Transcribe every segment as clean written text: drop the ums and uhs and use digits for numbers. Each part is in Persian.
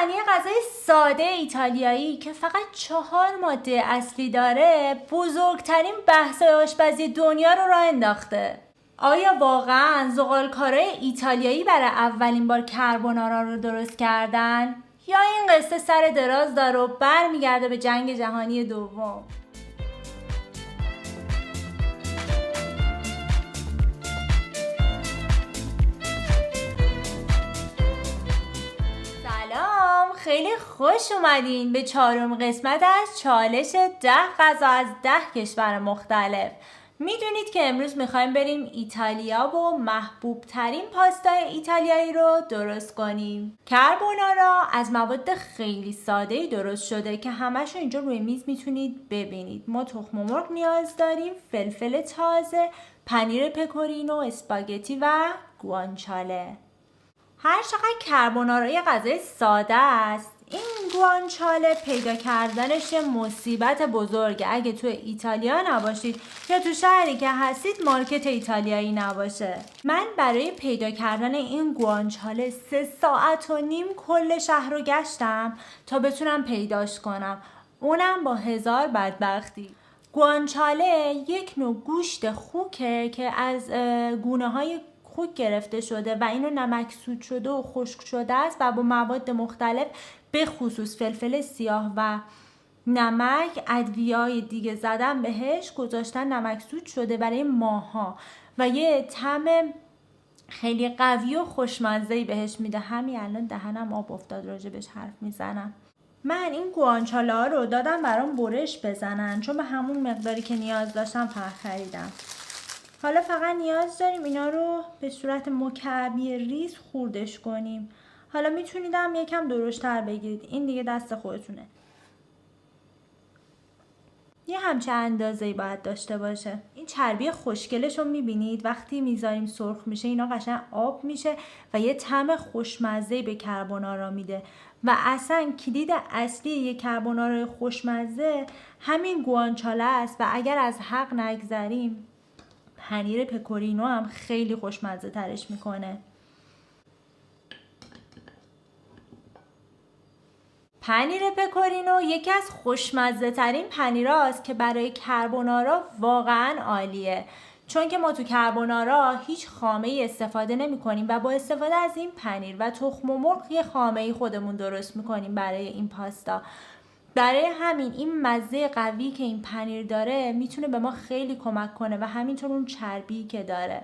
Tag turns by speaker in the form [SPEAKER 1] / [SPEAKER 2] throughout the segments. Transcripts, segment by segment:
[SPEAKER 1] صحنه غذای ساده ایتالیایی که فقط 4 ماده اصلی داره بزرگترین بحث‌های آشپزی دنیا رو راه انداخته. آیا واقعاً زغالکارای ایتالیایی برای اولین بار کربونارا رو درست کردن؟ یا این قصه سر دراز داره و برمیگرده به جنگ جهانی دوم؟ خیلی خوش اومدین به 4م قسمت از چالش 10 غذا از 10 کشور مختلف. میدونید که امروز میخوایم بریم ایتالیا و محبوب ترین پاستای ایتالیایی رو درست کنیم. کربونارا از مواد خیلی ساده‌ای درست شده که همشو اینجا روی میز میتونید ببینید. ما تخم مرغ نیاز داریم، فلفل تازه، پنیر پکورینو، اسپاگتی و گوانچاله. هر چقدر کربونارا یه غذای ساده است، این گوانچاله پیدا کردنش یه مصیبت بزرگه. اگه تو ایتالیا نباشید یا تو شهری که هستید مارکت ایتالیایی نباشه. من برای پیدا کردن این گوانچاله 3 ساعت و نیم کل شهر رو گشتم تا بتونم پیداش کنم، اونم با 1000 بدبختی. گوانچاله یک نوع گوشت خوکه که از گونه های خوک گرفته شده و اینو نمکسود شده و خشک شده است و با مواد مختلف به خصوص فلفل سیاه و نمک ادویه‌های دیگه زدن بهش، گذاشتن نمکسود شده برای ماها و یه طعم خیلی قوی و خوشمزه‌ای بهش میده. همین الان دهنم آب افتاد راجبش حرف میزنم. من این گوانچاله ها رو دادم برام برش بزنن چون به همون مقداری که نیاز داشتم فقط خریدم. حالا فقط نیاز داریم اینا رو به صورت مکعبی ریز خوردش کنیم. حالا میتونیدم یکم درشت‌تر بگیرید، این دیگه دست خودتونه. یه همچه اندازه‌ای باید داشته باشه. این چربی خوشگلش رو میبینید وقتی میذاریم سرخ میشه اینا قشنگ آب میشه و یه طعم خوشمزه‌ای به کربونارا میده و اصلا کلید اصلی یک کربونارا خوشمزه همین گوانچاله است و اگر از حق نگذریم پنیر پکورینو هم خیلی خوشمزه ترش میکنه. پنیر پکورینو یکی از خوشمزه ترین پنیراست که برای کربونارا واقعا عالیه، چون که ما تو کربونارا هیچ خامه‌ای استفاده نمی کنیم و با استفاده از این پنیر و تخم مرغ یه خامه‌ای خودمون درست میکنیم برای این پاستا. برای همین این مزه قوی که این پنیر داره میتونه به ما خیلی کمک کنه و همینطور اون چربی که داره.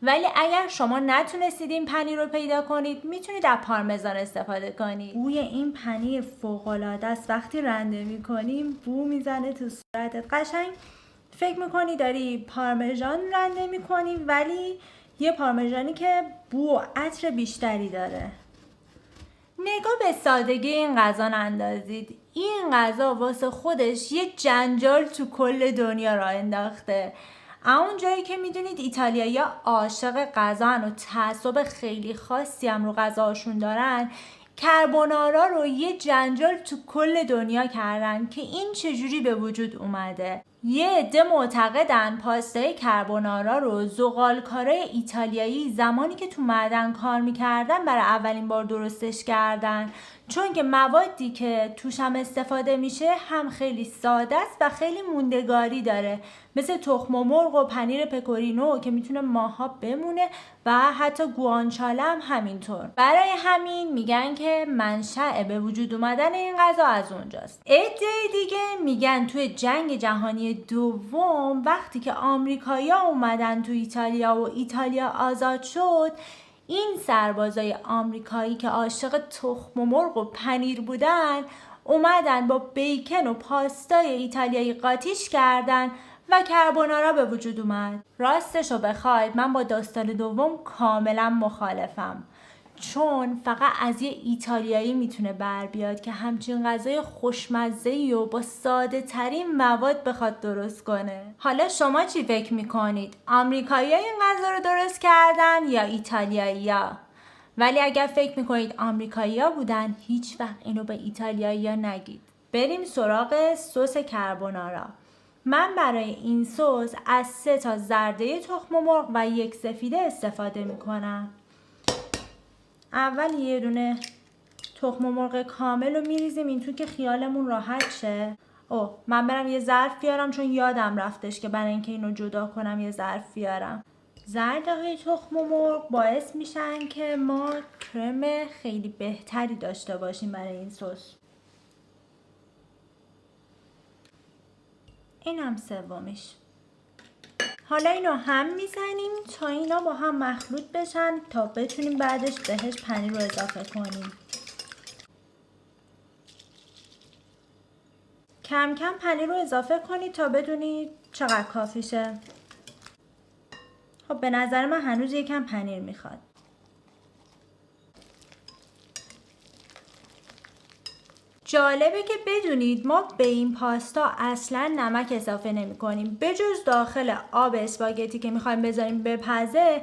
[SPEAKER 1] ولی اگر شما نتونستید این پنیر رو پیدا کنید میتونید از پارمزان استفاده کنید. بوی این پنیر فوق‌العاده است. وقتی رنده میکنیم بو میزنه تو صورتت، قشنگ فکر میکنی داری پارمژان رنده میکنی ولی یه پارمژانی که بو و عطر بیشتری داره. نگاه به سادگی این غذا نندازید. این غذا واسه خودش یه جنجال تو کل دنیا راه انداخته. اون جایی که میدونید ایتالیایی‌ها عاشق غذان و تعصب خیلی خاصی هم رو غذاشون دارن، کربونارا رو یه جنجال تو کل دنیا کردن که این چجوری به وجود اومده. یه عده معتقدن پاستای کربونارا رو زغالکارای ایتالیایی زمانی که تو معدن کار میکردن برای اولین بار درستش کردن، چون که موادی که توش هم استفاده میشه هم خیلی ساده است و خیلی موندگاری داره، مثل تخم مرغ و پنیر پکورینو که میتونه ماها بمونه و حتی گوانچاله هم همینطور. برای همین میگن که منشأ به وجود اومدن این غذا از اونجاست. عده دیگه میگن توی جنگ جهانی دوم وقتی که آمریکایی‌ها اومدن تو ایتالیا و ایتالیا آزاد شد، این سربازای آمریکایی که عاشق تخم مرغ و پنیر بودن اومدن با بیکن و پاستای ایتالیایی قاطیش کردن و کربونارا به وجود اومد. راستشو بخواید من با داستان دوم کاملا مخالفم، چون فقط از یه ایتالیایی میتونه بر بیاد که همچین غذای خوشمزه‌ای و با ساده ترین مواد بخواد درست کنه. حالا شما چی فکر میکنید؟ آمریکایی‌ها این غذا رو درست کردن یا ایتالیایی‌ها؟ ولی اگر فکر میکنید آمریکایی‌ها بودن هیچ وقت اینو به ایتالیایی‌ها نگید. بریم سراغ سس کربونارا. من برای این سس از 3 تا زرده تخم مرغ و 1 سفیده استفاده میکنم. اول یه دونه تخم مرغ کامل رو میریزیم این تو که خیالمون راحت شه. من برم یه ظرف بیارم چون یادم رفتش که برای اینکه اینو جدا کنم یه ظرف بیارم. زردهای تخم مرغ باعث میشن که ما کرم خیلی بهتری داشته باشیم برای این سس. اینم سومیش. حالا اینو هم میزنیم تا اینا با هم مخلوط بشن تا بتونیم بعدش بهش پنیر رو اضافه کنیم. کم کم پنیر رو اضافه کنید تا بدونید چقدر کافیشه. خب به نظر من هنوز یکم پنیر میخواد. جالبه که بدونید ما به این پاستا اصلا نمک اضافه نمی کنیم. به جز داخل آب اسپاگتی که میخوایم بذاریم بپزه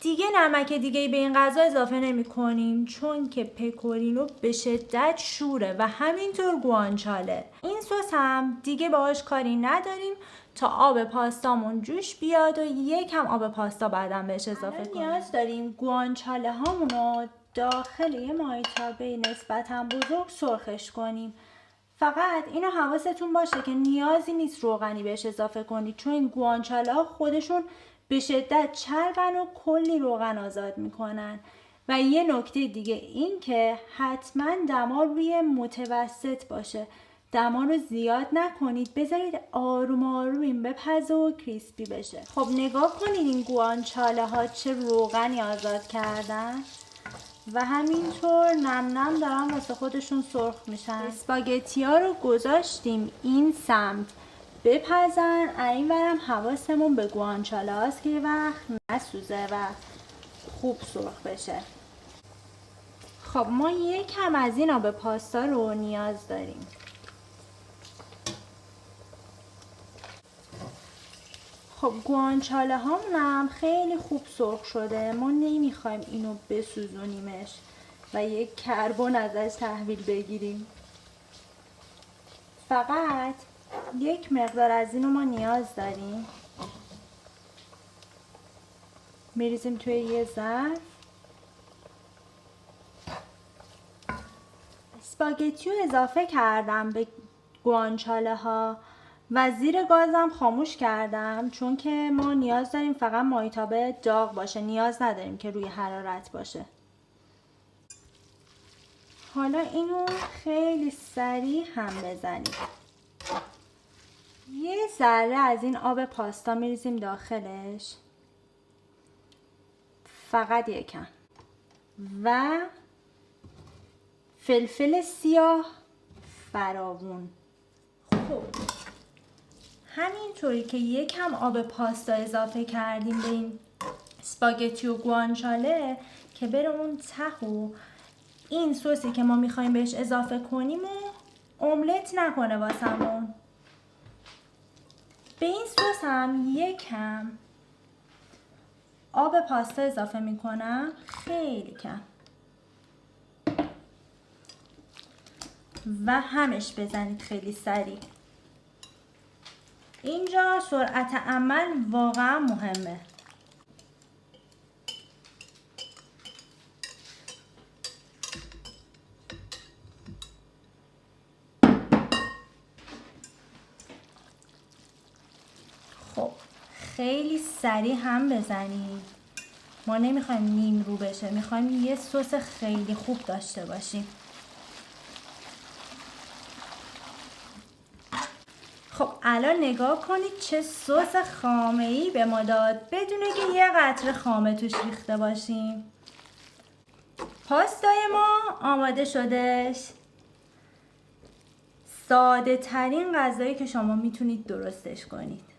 [SPEAKER 1] دیگه نمک دیگه به این غذا اضافه نمی کنیم چون که پکورینو به شدت شوره و همینطور گوانچاله. این سس هم دیگه باهاش کاری نداریم تا آب پاستامون جوش بیاد و یکم آب پاستا بعدم بهش اضافه کنیم. نیاز داریم گوانچاله هامونو داخل یه مایتابه نسبتاً بزرگ سرخش کنیم. فقط اینو حواستون باشه که نیازی نیست روغنی بهش اضافه کنید چون این گوانچاله ها خودشون به شدت چربن و کلی روغن آزاد میکنن. و یه نکته دیگه این که حتما دما روی متوسط باشه. دما رو زیاد نکنید، بذارید آروم آروم این بپزه و کریسپی بشه. خب نگاه کنید این گوانچاله ها چه روغنی آزاد کردن و همینطور نم نم دارن واسه خودشون سرخ میشن. اسپاگتی ها رو گذاشتیم این سمت بپزن، این ورم حواسمون به گوانچاله هاست که یه وقت نسوزه و خوب سرخ بشه. خب ما یکم از این آب پاستا رو نیاز داریم. خب گوانچاله هامونم خیلی خوب سرخ شده، ما نمیخوایم اینو بسوزونیمش و یک کربن ازش تحویل بگیریم. فقط یک مقدار از اینو ما نیاز داریم. میریزیم توی یه ظرف. اسپاگتی رو اضافه کردم به گوانچاله ها و زیر گازم خاموش کردم چون که ما نیاز داریم فقط مایتابه داغ باشه، نیاز نداریم که روی حرارت باشه. حالا اینو خیلی سریع هم بزنیم. یه ذره از این آب پاستا میریزیم داخلش، فقط یکم، و فلفل سیاه فراوون. خب همینطوری که یکم آب پاستا اضافه کردیم به این اسپاگتی و گوانچاله که بره اون ته و این سوسی که ما میخوایم بهش اضافه کنیم و املت نکنه واسمون. به این سس هم یکم آب پاستا اضافه میکنم، خیلی کم، و همش بزنید خیلی سریع. اینجا سرعت عمل واقعا مهمه. خب خیلی سریع هم بزنید، ما نمیخوایم نیم رو بشه، میخوایم یه سس خیلی خوب داشته باشیم. خب الان نگاه کنید چه سس خامه‌ای به ما داد بدونه که یه قطره خامه توش ریخته باشیم. پاستای ما آماده شدش. ساده ترین غذایی که شما میتونید درستش کنید.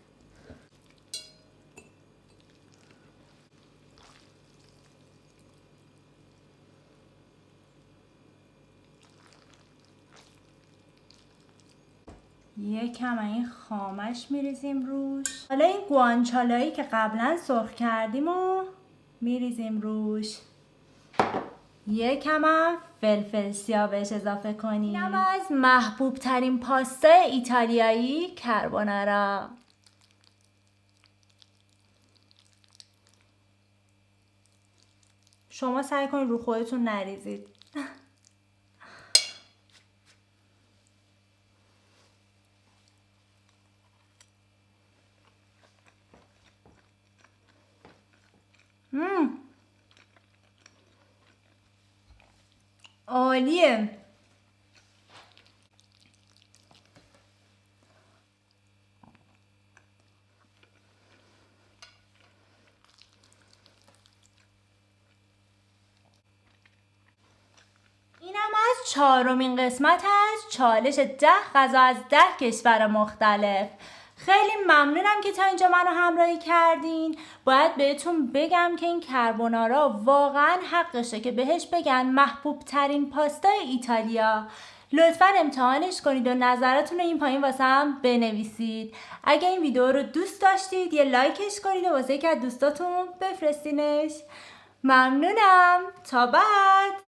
[SPEAKER 1] یکم این خامش میریزیم روش. حالا این گوانچاله‌ای که قبلا سرخ کردیم و میریزیم روش. یکم هم فلفل سیاه بهش اضافه کنیم. اینم از محبوب ترین پاستا ایتالیایی کربونارا. شما سعی کنید رو خودتون نریزید. عالیه. اینم از 4مین قسمت از چالش 10 غذا از 10 کشور مختلف. خیلی ممنونم که تا اینجا منو همراهی کردین. باید بهتون بگم که این کربونارا واقعا حقشه که بهش بگن محبوب ترین پاستای ایتالیا. لطفاً امتحانش کنید و نظرتون رو این پایین واسه هم بنویسید. اگه این ویدیو رو دوست داشتید یه لایکش کنید و واسه یکی از دوستاتون بفرستینش. ممنونم. تا بعد.